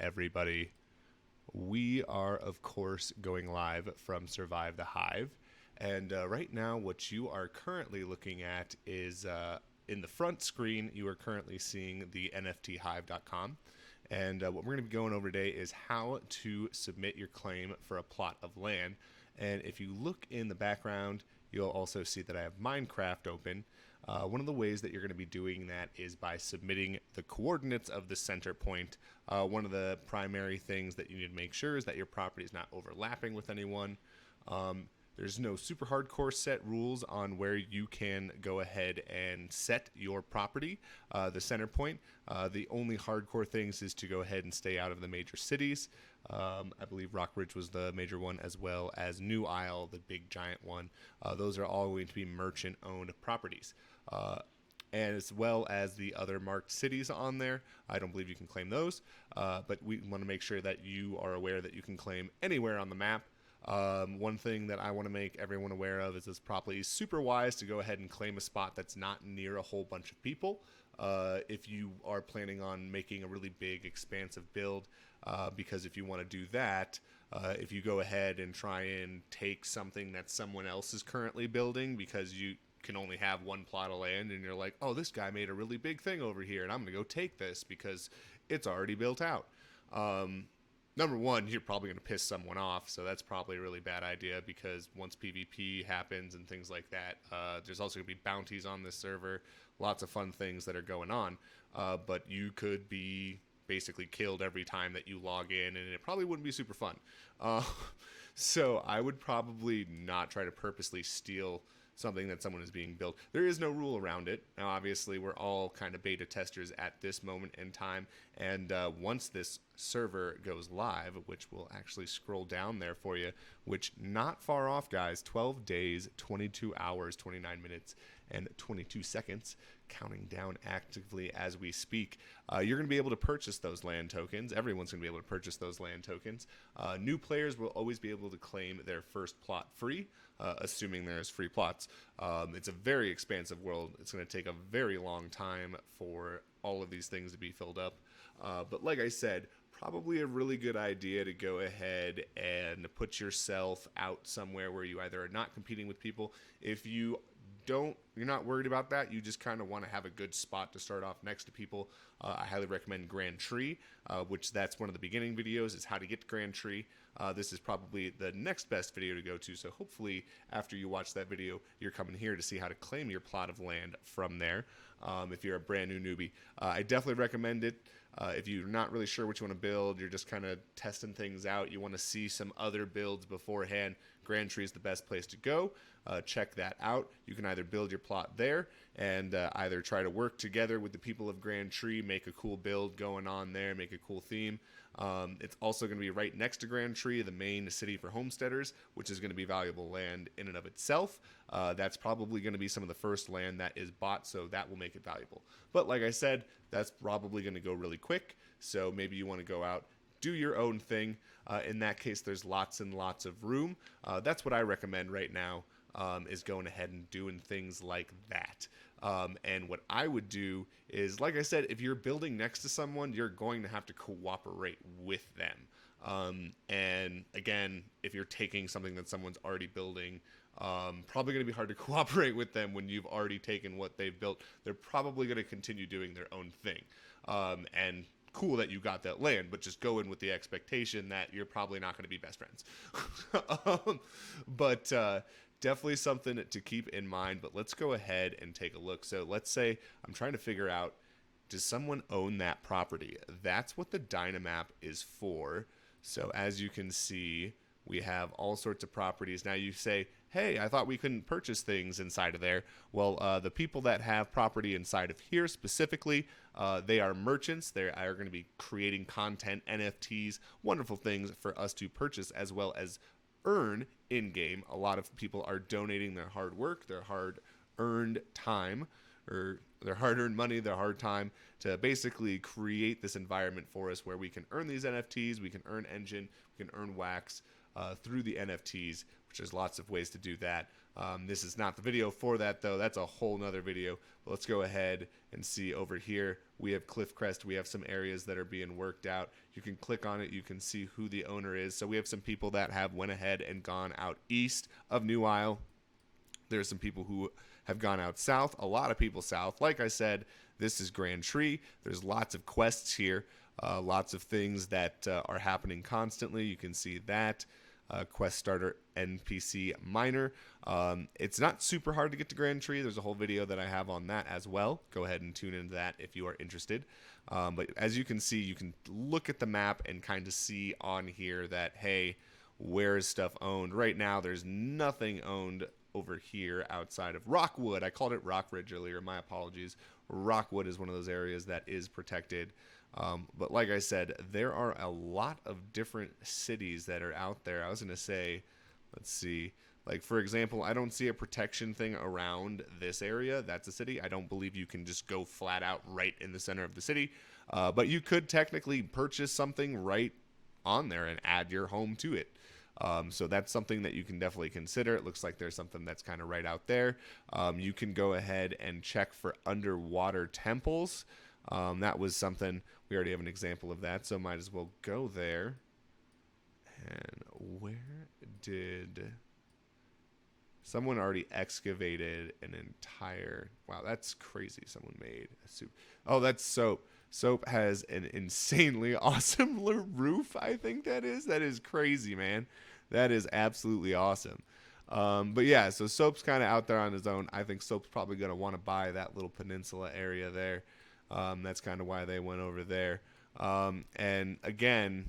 everybody. We are, of course, going live from Survive the Hive. And right now, what you are currently looking at is in the front screen, you are currently seeing the NFThive.com. And what we're going to be going over today is how to submit your claim for a plot of land. And if you look in the background, you'll also see that I have Minecraft open. One of the ways that you're going to be doing that is by submitting the coordinates of the center point. One of the primary things that you need to make sure is that your property is not overlapping with anyone. There's no super hardcore set rules on where you can go ahead and set your property, the center point. The only hardcore things is to go ahead and stay out of the major cities. I believe Rockridge was the major one, as well as New Isle, the big giant one. Those are all going to be merchant-owned properties. And as well as the other marked cities on there. I don't believe you can claim those, but we want to make sure that you are aware that you can claim anywhere on the map. One thing that I want to make everyone aware of is it's probably super wise to go ahead and claim a spot that's not near a whole bunch of people. If you are planning on making a really big, expansive build, because if you want to do that, if you go ahead and try and take something that someone else is currently building because you can only have one plot of land and you're like, oh, this guy made a really big thing over here and I'm going to go take this because it's already built out. Number one, you're probably going to piss someone off, so that's probably a really bad idea because once PvP happens and things like that, there's also going to be bounties on this server, lots of fun things that are going on, but you could be basically killed every time that you log in, and it probably wouldn't be super fun. So I would probably not try to purposely steal something that someone is being built. There is no rule around it. Now, obviously, we're all kind of beta testers at this moment in time, and once this server goes live, which will actually scroll down there for you, which not far off, guys, 12 days, 22 hours, 29 minutes, and 22 seconds, counting down actively as we speak. You're going to be able to purchase those land tokens. Everyone's going to be able to purchase those land tokens. New players will always be able to claim their first plot free, assuming there's free plots. It's a very expansive world. It's going to take a very long time for all of these things to be filled up. But like I said, probably a really good idea to go ahead and put yourself out somewhere where you either are not competing with people. If you're not worried about that, you just kind of want to have a good spot to start off next to people, I highly recommend Grand Tree, which that's one of the beginning videos, is how to get to Grand Tree. This is probably the next best video to go to, so hopefully after you watch that video, you're coming here to see how to claim your plot of land from there. If you're a brand new newbie, I definitely recommend it. If you're not really sure what you want to build, you're just kind of testing things out, you want to see some other builds beforehand, Grand Tree is the best place to go. Check that out. You can either build your plot there and either try to work together with the people of Grand Tree, make a cool build going on there, make a cool theme. It's also going to be right next to Grand Tree, the main city for homesteaders, which is going to be valuable land in and of itself. That's probably going to be some of the first land that is bought, so that will make it valuable. But like I said, that's probably going to go really quick, so maybe you want to go out, do your own thing. In that case, there's lots and lots of room. That's what I recommend right now, is going ahead and doing things like that. And what I would do is, like I said, if you're building next to someone, you're going to have to cooperate with them. And again, if you're taking something that someone's already building, probably going to be hard to cooperate with them when you've already taken what they've built. They're probably going to continue doing their own thing. And cool that you got that land, but just go in with the expectation that you're probably not going to be best friends. But definitely something to keep in mind. But let's go ahead and take a look. So let's say I'm trying to figure out, does someone own that property? That's what the Dynamap is for. So as you can see, we have all sorts of properties. Now you say, hey, I thought we couldn't purchase things inside of there. Well, the people that have property inside of here specifically, they are merchants. They are going to be creating content, NFTs, wonderful things for us to purchase as well as earn in-game. A lot of people are donating their hard work, their hard-earned time, or their hard-earned money, their hard time, to basically create this environment for us where we can earn these NFTs, we can earn engine, we can earn wax, through the NFTs, which there's lots of ways to do that. This is not the video for that, though. That's a whole nother video. But let's go ahead and see over here. We have Cliff Crest. We have some areas that are being worked out. You can click on it. You can see who the owner is. So we have some people that have went ahead and gone out east of New Isle. There's some people who have gone out south. A lot of people south. Like I said, this is Grand Tree. There's lots of quests here. Lots of things that are happening constantly. You can see that. Quest starter NPC miner. It's not super hard to get to Grand Tree. There's a whole video that I have on that as well. Go ahead and tune into that if you are interested. But as you can see, you can look at the map and kind of see on here that, hey, where is stuff owned? Right now, there's nothing owned over here outside of Rockwood. I called it Rockridge earlier. My apologies. Rockwood is one of those areas that is protected. But like I said, there are a lot of different cities that are out there. I was going to say, let's see, like for example, I don't see a protection thing around this area. That's a city. I don't believe you can just go flat out right in the center of the city. But you could technically purchase something right on there and add your home to it. So that's something that you can definitely consider. It looks like there's something that's kind of right out there. You can go ahead and check for underwater temples. That was something, we already have an example of that, so might as well go there. And where did someone already excavated an entire, wow, that's crazy. Someone made a soup. Oh, that's Soap. Soap has an insanely awesome roof, I think that is. That is crazy, man. That is absolutely awesome. But yeah, so Soap's kind of out there on his own. I think Soap's probably going to want to buy that little peninsula area there. That's kind of why they went over there. And again,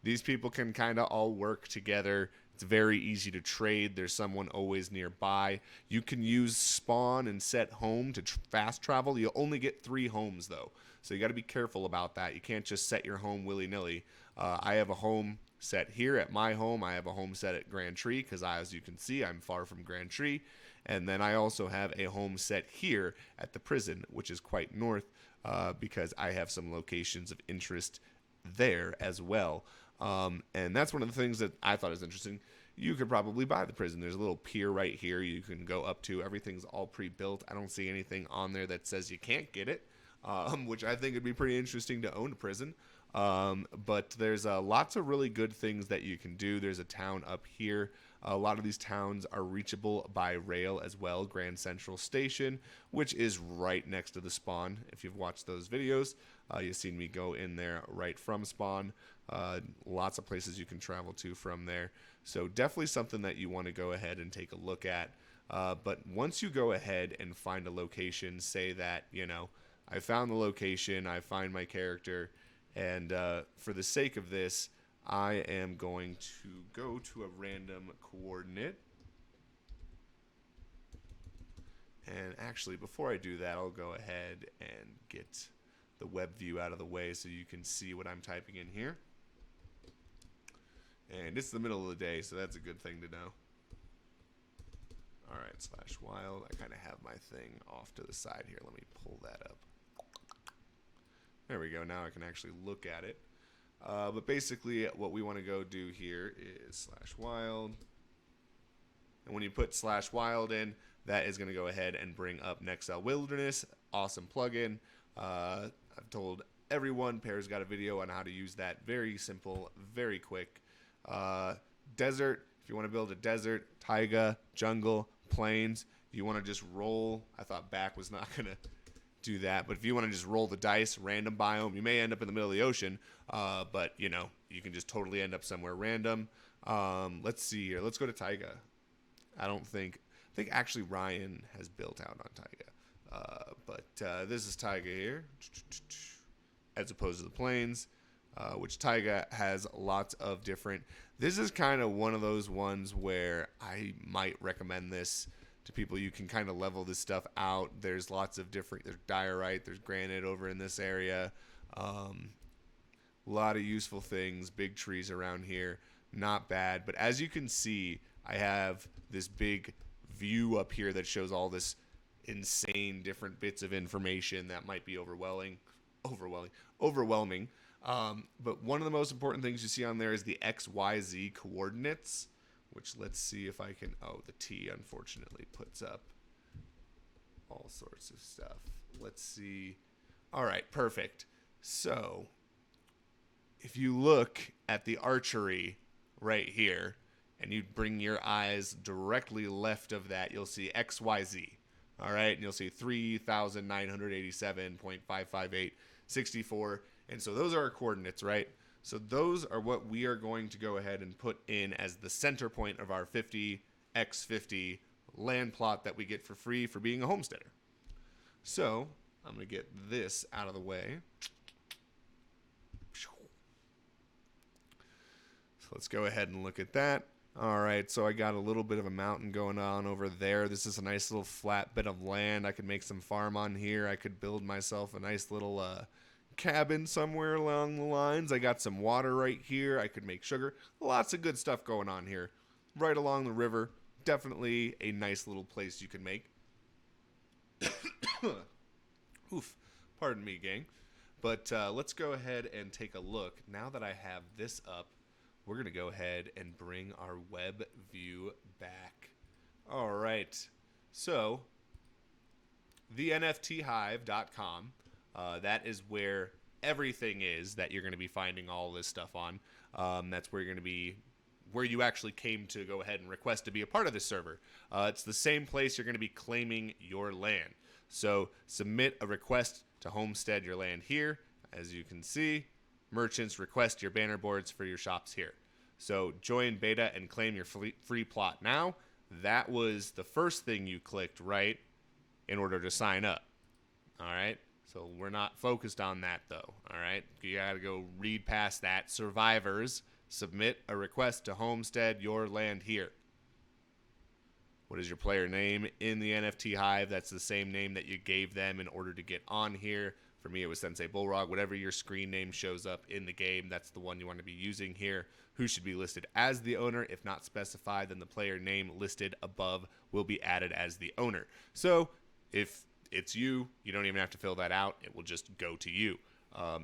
these people can kind of all work together. It's very easy to trade. There's someone always nearby. You can use spawn and set home to fast travel. You'll only get 3 homes, though. So you got to be careful about that. You can't just set your home willy-nilly. I have a home set here at my home. I have a home set at Grand Tree because, as you can see, I'm far from Grand Tree. And then I also have a home set here at the prison, which is quite north, because I have some locations of interest there as well. And that's one of the things that I thought was interesting. You could probably buy the prison. There's a little pier right here you can go up to. Everything's all pre-built. I don't see anything on there that says you can't get it, which I think would be pretty interesting to own a prison. But there's lots of really good things that you can do. There's a town up here. A lot of these towns are reachable by rail as well. Grand Central Station, which is right next to the spawn. If you've watched those videos, you've seen me go in there right from spawn. Lots of places you can travel to from there. So definitely something that you want to go ahead and take a look at. But once you go ahead and find a location, say that, you know, I found the location, I find my character, and for the sake of this, I am going to go to a random coordinate. And actually, before I do that, I'll go ahead and get the web view out of the way so you can see what I'm typing in here. And it's the middle of the day, so that's a good thing to know. Alright, /wild. I kind of have my thing off to the side here. Let me pull that up. There we go. Now I can actually look at it. But basically, what we want to go do here is /wild. And when you put /wild in, that is going to go ahead and bring up Nexel Wilderness. Awesome plugin. I've told everyone, Pear's got a video on how to use that. Very simple, very quick. Desert, if you want to build a desert, taiga, jungle, plains, you want to just roll. I thought back was not going to do that, but if you want to just roll the dice, random biome, you may end up in the middle of the ocean, but you know, you can just totally end up somewhere random. Let's see here. Let's go to taiga. I think actually Ryan has built out on taiga, but this is taiga here, as opposed to the plains, which taiga has lots of different. This is kind of one of those ones where I might recommend this to people. You can kind of level this stuff out. There's lots of different, there's diorite, there's granite over in this area. A lot of useful things, big trees around here, not bad. But as you can see, I have this big view up here that shows all this insane different bits of information that might be overwhelming. But one of the most important things you see on there is the XYZ coordinates, which let's see if I can. Oh, the T unfortunately puts up all sorts of stuff. Let's see. All right, perfect. So if you look at the archery right here and you bring your eyes directly left of that, you'll see XYZ. All right, and you'll see 3,987.558.64. And so those are our coordinates, right? So those are what we are going to go ahead and put in as the center point of our 50x50 land plot that we get for free for being a homesteader. So I'm going to get this out of the way. So let's go ahead and look at that. All right, so I got a little bit of a mountain going on over there. This is a nice little flat bit of land. I could make some farm on here. I could build myself a nice little cabin somewhere along the lines. I got some water right here. I could make sugar. Lots of good stuff going on here. Right along the river. Definitely a nice little place you can make. Oof. Pardon me, gang. But let's go ahead and take a look. Now that I have this up, we're going to go ahead and bring our web view back. All right. So, thenfthive.com, that is where everything is that you're going to be finding all this stuff on. That's where you're going to be, where you actually came to go ahead and request to be a part of this server. It's the same place you're going to be claiming your land. So, submit a request to homestead your land here. As you can see, merchants request your banner boards for your shops here. So join beta and claim your free plot now. That was the first thing you clicked, right, in order to sign up. All right. So we're not focused on that, though. All right. You got to go read past that. Survivors, submit a request to homestead your land here. What is your player name in the NFT Hive? That's the same name that you gave them in order to get on here. For me, it was Sensei Bullrog. Whatever your screen name shows up in the game, that's the one you want to be using here. Who should be listed as the owner? If not specified, then the player name listed above will be added as the owner. So if it's you, you don't even have to fill that out. It will just go to you.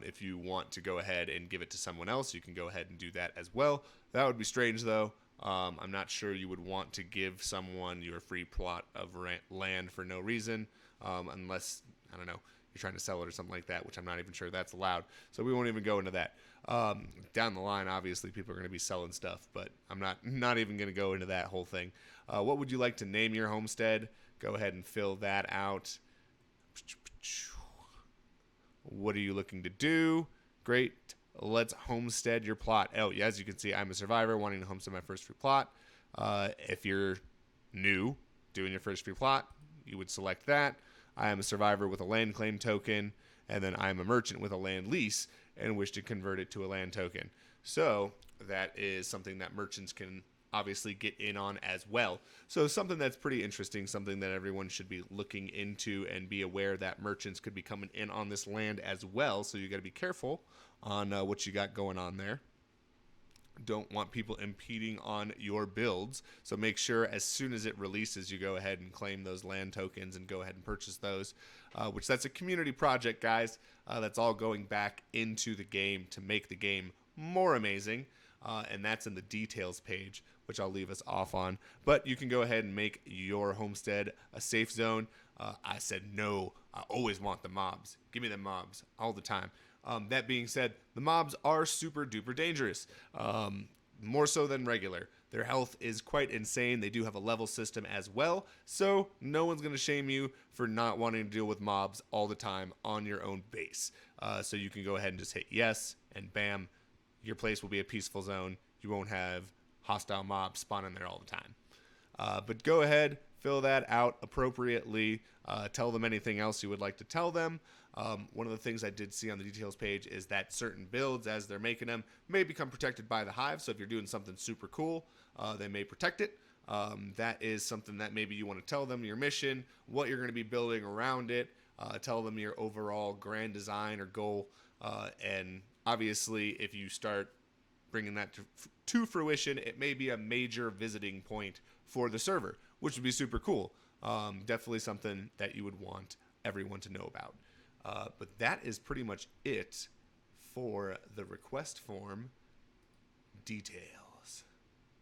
If you want to go ahead and give it to someone else, you can go ahead and do that as well. That would be strange, though. I'm not sure you would want to give someone your free plot of land for no reason, unless, I don't know, you're trying to sell it or something like that, which I'm not even sure that's allowed. So we won't even go into that. Down the line, obviously, people are going to be selling stuff, but I'm not even going to go into that whole thing. What would you like to name your homestead? Go ahead and fill that out. What are you looking to do? Great. Let's homestead your plot. Oh, yeah, as you can see, I'm a survivor wanting to homestead my first free plot. If you're new doing your first free plot, you would select that. I am a survivor with a land claim token, and then I'm a merchant with a land lease and wish to convert it to a land token. So that is something that merchants can obviously get in on as well. So something that's pretty interesting, something that everyone should be looking into and be aware that merchants could be coming in on this land as well. So you got to be careful on what you got going on there. Don't want people impeding on your builds. So make sure as soon as it releases, you go ahead and claim those land tokens and go ahead and purchase those, which that's a community project, guys. That's all going back into the game to make the game more amazing. And that's in the details page, which I'll leave us off on. But you can go ahead and make your homestead a safe zone. I said, no, I always want the mobs. Give me the mobs all the time. That being said, the mobs are super duper dangerous, more so than regular. Their health is quite insane. They do have a level system as well, so no one's going to shame you for not wanting to deal with mobs all the time on your own base. So you can go ahead and just hit yes, and bam, your place will be a peaceful zone. You won't have hostile mobs spawning there all the time. But go ahead, fill that out appropriately. Tell them anything else you would like to tell them. One of the things I did see on the details page is that certain builds, as they're making them, may become protected by the Hive. So if you're doing something super cool, they may protect it. That is something that maybe you want to tell them your mission, what you're going to be building around it, tell them your overall grand design or goal. And obviously, if you start bringing that to fruition, it may be a major visiting point for the server, which would be super cool. Definitely something that you would want everyone to know about. But that is pretty much it for the request form, details.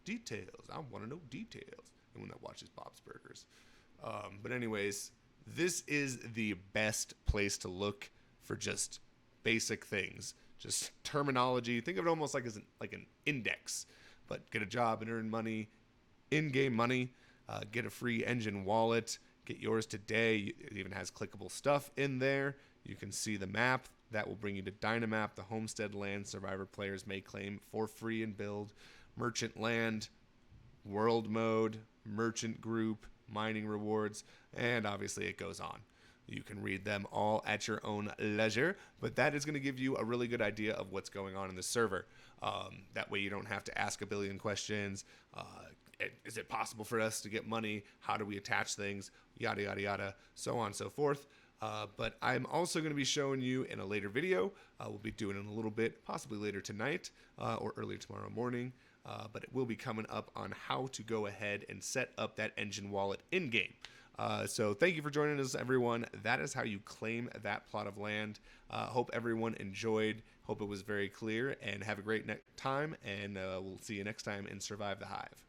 Details. I want to know details. Anyone that watches Bob's Burgers. But anyways, this is the best place to look for just basic things, just terminology. Think of it almost like as an index. But get a job and earn money, in-game money. Get a free engine wallet. Get yours today. It even has clickable stuff in there. You can see the map. That will bring you to Dynamap, the homestead land Survivor players may claim for free and build. Merchant land, world mode, merchant group, mining rewards, and obviously it goes on. You can read them all at your own leisure, but that is going to give you a really good idea of what's going on in the server. That way you don't have to ask a billion questions. Is it possible for us to get money? How do we attach things? Yada, yada, yada, so on and so forth. But I'm also going to be showing you in a later video. We'll be doing it in a little bit, possibly later tonight or early tomorrow morning. But it will be coming up on how to go ahead and set up that engine wallet in-game. So thank you for joining us, everyone. That is how you claim that plot of land. Hope everyone enjoyed. Hope it was very clear. And have a great time. And we'll see you next time in Survive the Hive.